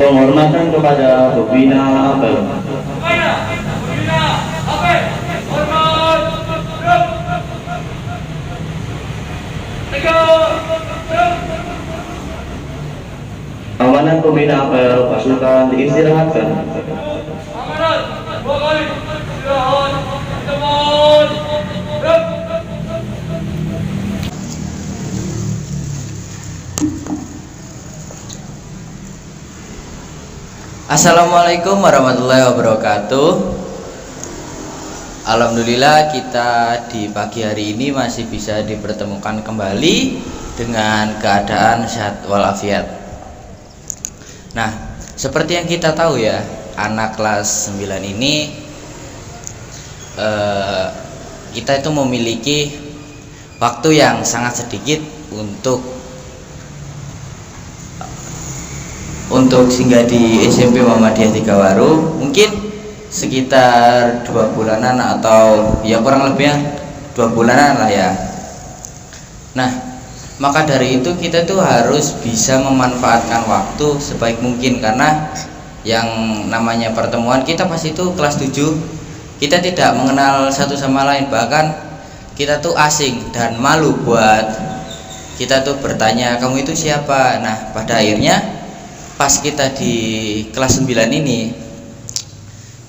Penghormatan kepada pembina apel. Amanat pembina apel pasukan diistirahatkan. Assalamualaikum warahmatullahi wabarakatuh. Alhamdulillah kita di pagi hari ini masih bisa dipertemukan kembali dengan keadaan sehat walafiat. Nah, seperti yang kita tahu ya, anak kelas 9 ini kita itu memiliki waktu yang sangat sedikit untuk singgah di SMP Muhammadiyah Tigawaru, mungkin sekitar 2 bulanan atau ya kurang lebihnya 2 bulanan lah ya. Nah, maka dari itu kita tuh harus bisa memanfaatkan waktu sebaik mungkin, karena yang namanya pertemuan kita pas itu kelas 7, kita tidak mengenal satu sama lain, bahkan kita tuh asing dan malu buat kita tuh bertanya kamu itu siapa. Nah, pada akhirnya pas kita di kelas 9 ini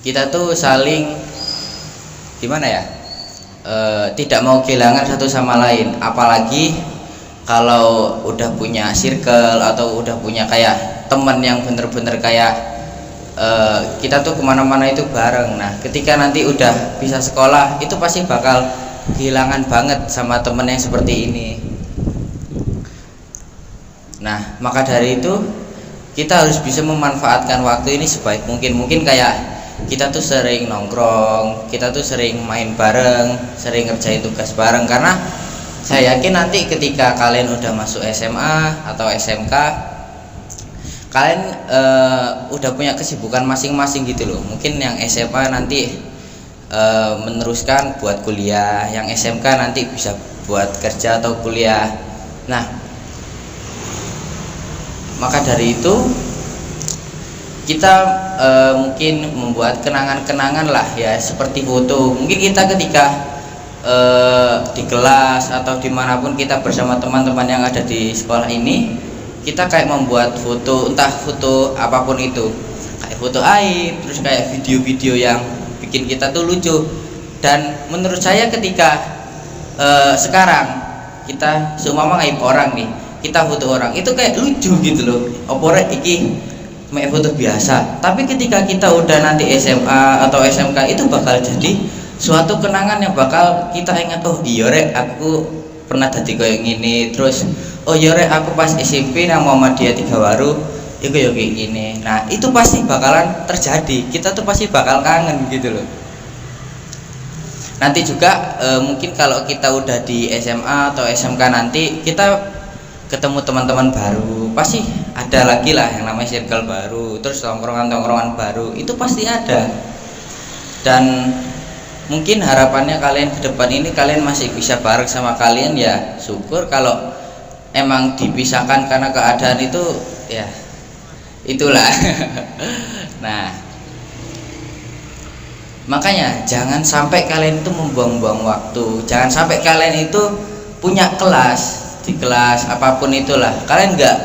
kita tuh saling gimana ya, tidak mau kehilangan satu sama lain, apalagi kalau udah punya circle atau udah punya kayak teman yang bener-bener kayak kita tuh kemana-mana itu bareng. Nah, ketika nanti udah bisa sekolah itu pasti bakal kehilangan banget sama temen yang seperti ini. Nah, maka dari itu kita harus bisa memanfaatkan waktu ini sebaik mungkin. Mungkin kayak kita tuh sering nongkrong, kita tuh sering main bareng, sering ngerjain tugas bareng, karena saya yakin nanti ketika kalian udah masuk SMA atau SMK, kalian udah punya kesibukan masing-masing gitu loh. Mungkin yang SMA nanti meneruskan buat kuliah, yang SMK nanti bisa buat kerja atau kuliah. Nah, maka dari itu kita mungkin membuat kenangan-kenangan lah ya, seperti foto. Mungkin kita ketika di kelas atau dimanapun kita bersama teman-teman yang ada di sekolah ini, kita kayak membuat foto, entah foto apapun itu, kayak foto aib, terus kayak video-video yang bikin kita tuh lucu. Dan menurut saya ketika sekarang kita seumpama ngaib orang nih, kita foto orang itu kayak lucu gitu loh, opore iki mek foto biasa. Tapi ketika kita udah nanti SMA atau SMK, itu bakal jadi suatu kenangan yang bakal kita ingat, oh iya rek aku pernah dadi kayak gini, terus oh iya rek aku pas SMP nang Muhammadiyah Tigawaru iku ya kayak gini. Nah, itu pasti bakalan terjadi, kita tuh pasti bakal kangen gitu loh. Nanti juga mungkin kalau kita udah di SMA atau SMK nanti kita ketemu teman-teman baru, pasti ada lagi lah yang namanya circle baru, terus tongkrongan-tongkrongan baru itu pasti ada. Dan mungkin harapannya kalian ke depan ini kalian masih bisa bareng sama kalian, ya syukur. Kalau emang dipisahkan karena keadaan itu ya itulah. Nah, makanya jangan sampai kalian itu membuang-buang waktu, jangan sampai kalian itu punya kelas, di kelas apapun itulah kalian nggak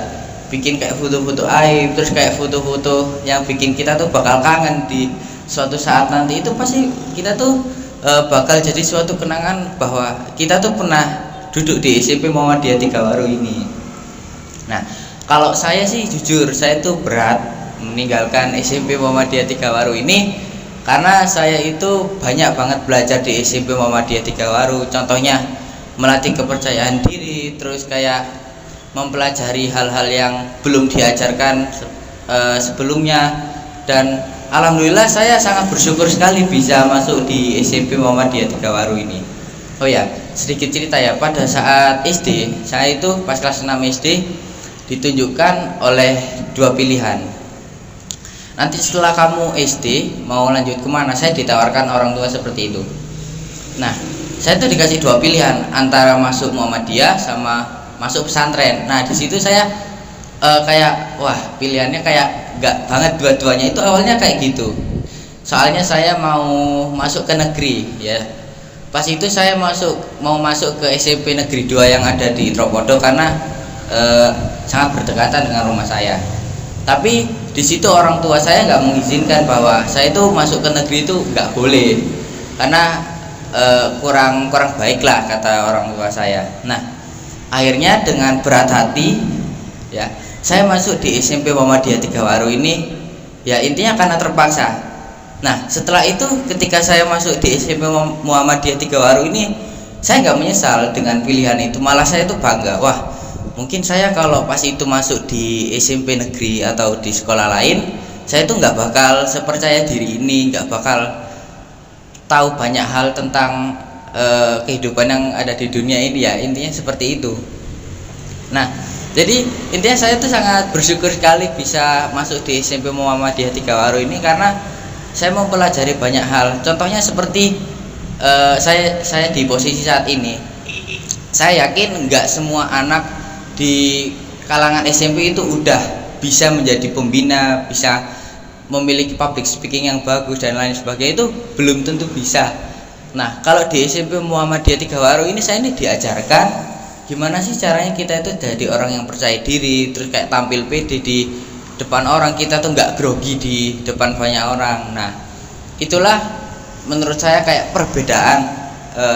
bikin kayak foto-foto aib, terus kayak foto-foto yang bikin kita tuh bakal kangen di suatu saat nanti. Itu pasti kita tuh bakal jadi suatu kenangan bahwa kita tuh pernah duduk di SMP Muhammadiyah Tigawaru ini. Nah, kalau saya sih jujur saya tuh berat meninggalkan SMP Muhammadiyah Tigawaru ini, karena saya itu banyak banget belajar di SMP Muhammadiyah Tigawaru. Contohnya melatih kepercayaan diri, terus kayak mempelajari hal-hal yang belum diajarkan sebelumnya. Dan alhamdulillah saya sangat bersyukur sekali bisa masuk di SMP Muhammadiyah Tigawaru ini. Oh ya, sedikit cerita ya, pada saat SD saya itu pas kelas 6 SD ditunjukkan oleh 2 pilihan. Nanti setelah kamu SD mau lanjut kemana, saya ditawarkan orang tua seperti itu. Nah, saya tuh dikasih 2 pilihan antara masuk Muhammadiyah sama masuk pesantren. Nah, di situ saya kayak wah pilihannya kayak nggak banget dua-duanya itu awalnya kayak gitu. Soalnya saya mau masuk ke negeri ya. Pas itu saya mau masuk ke SMP Negeri 2 yang ada di Tropodo karena sangat berdekatan dengan rumah saya. Tapi di situ orang tua saya nggak mengizinkan bahwa saya itu masuk ke negeri itu nggak boleh karena kurang baik lah kata orang tua saya. Nah akhirnya dengan berat hati ya saya masuk di SMP Muhammadiyah Tigawaru ini ya intinya karena terpaksa. Nah setelah itu ketika saya masuk di SMP Muhammadiyah Tigawaru ini saya nggak menyesal dengan pilihan itu, malah saya tuh bangga. Wah mungkin saya kalau pas itu masuk di SMP negeri atau di sekolah lain saya tuh nggak bakal sepercaya diri ini, nggak bakal tahu banyak hal tentang kehidupan yang ada di dunia ini ya, intinya seperti itu. Nah jadi intinya saya tuh sangat bersyukur sekali bisa masuk di SMP Muhammadiyah Tigawaru ini karena saya mempelajari banyak hal. Contohnya seperti saya di posisi saat ini, saya yakin nggak semua anak di kalangan SMP itu udah bisa menjadi pembina, bisa memiliki public speaking yang bagus dan lain sebagainya, itu belum tentu bisa. Nah kalau di SMP Muhammadiyah Tigawaru ini saya ini diajarkan gimana sih caranya kita itu jadi orang yang percaya diri, terus kayak tampil pede di depan orang, kita tuh nggak grogi di depan banyak orang. Nah itulah menurut saya kayak perbedaan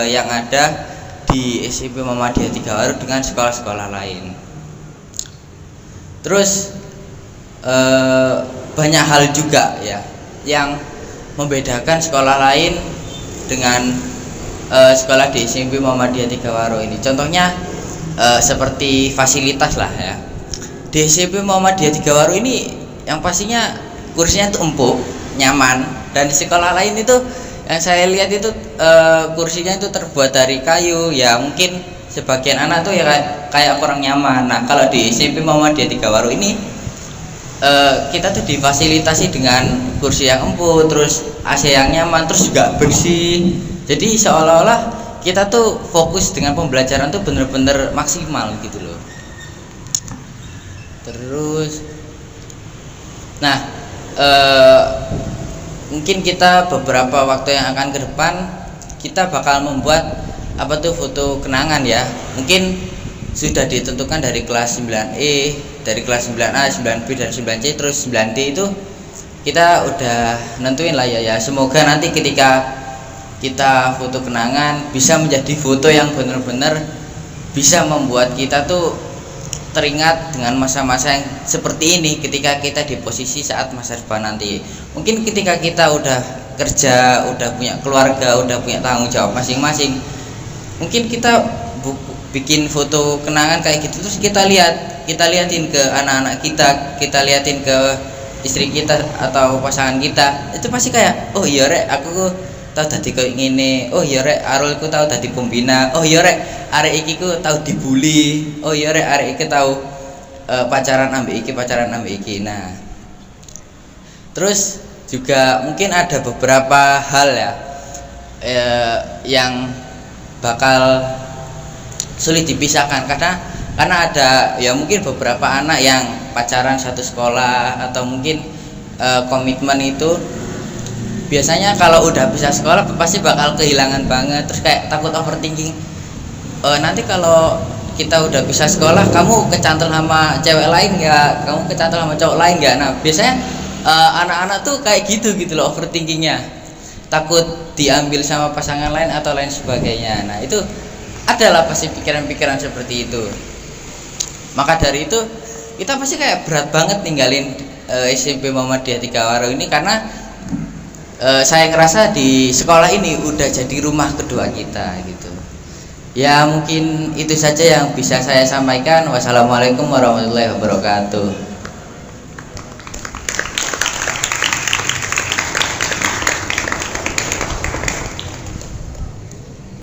yang ada di SMP Muhammadiyah Tigawaru dengan sekolah-sekolah lain. Terus banyak hal juga ya yang membedakan sekolah lain dengan sekolah di SMP Muhammadiyah Tigawaru ini. Contohnya seperti fasilitas lah ya. Di SMP Muhammadiyah Tigawaru ini yang pastinya kursinya tuh empuk, nyaman, dan di sekolah lain itu yang saya lihat itu kursinya itu terbuat dari kayu ya, mungkin sebagian anak tuh ya kayak kurang nyaman. Nah kalau di SMP Muhammadiyah Tigawaru ini kita tuh difasilitasi dengan kursi yang empuk, terus AC yang nyaman, terus juga bersih. Jadi seolah-olah kita tuh fokus dengan pembelajaran tuh bener-bener maksimal gitu loh. Terus nah mungkin kita beberapa waktu yang akan ke depan kita bakal membuat apa tuh foto kenangan ya. Mungkin sudah ditentukan dari kelas 9E, dari kelas 9A, 9B dan 9C, terus 9D itu kita udah nentuin lah ya. Semoga nanti ketika kita foto kenangan bisa menjadi foto yang benar-benar bisa membuat kita tuh teringat dengan masa-masa yang seperti ini ketika kita di posisi saat masa depan nanti. Mungkin ketika kita udah kerja, udah punya keluarga, udah punya tanggung jawab masing-masing, mungkin kita bikin foto kenangan kayak gitu, terus kita liatin ke anak-anak kita liatin ke istri kita atau pasangan kita, itu pasti kayak oh iya rek aku tahu tadi kayak gini, oh iya rek arulku tahu tadi pembina, oh iya rek arek iki ku tahu dibully, oh iya rek arek iki tahu pacaran ambek iki. Nah terus juga mungkin ada beberapa hal ya yang bakal sulit dipisahkan karena ada ya mungkin beberapa anak yang pacaran satu sekolah atau mungkin komitmen itu biasanya kalau udah bisa sekolah pasti bakal kehilangan banget, terus kayak takut overthinking, nanti kalau kita udah bisa sekolah kamu kecantol sama cewek lain nggak, kamu kecantol sama cowok lain nggak. Nah biasanya anak-anak tuh kayak gitu loh overthinkingnya, takut diambil sama pasangan lain atau lain sebagainya. Nah itu adalah pasti pikiran-pikiran seperti itu. Maka dari itu kita pasti kayak berat banget ninggalin SMP Muhammadiyah Tigawaru ini karena saya ngerasa di sekolah ini udah jadi rumah kedua kita gitu. Ya mungkin itu saja yang bisa saya sampaikan. Wassalamualaikum warahmatullahi wabarakatuh.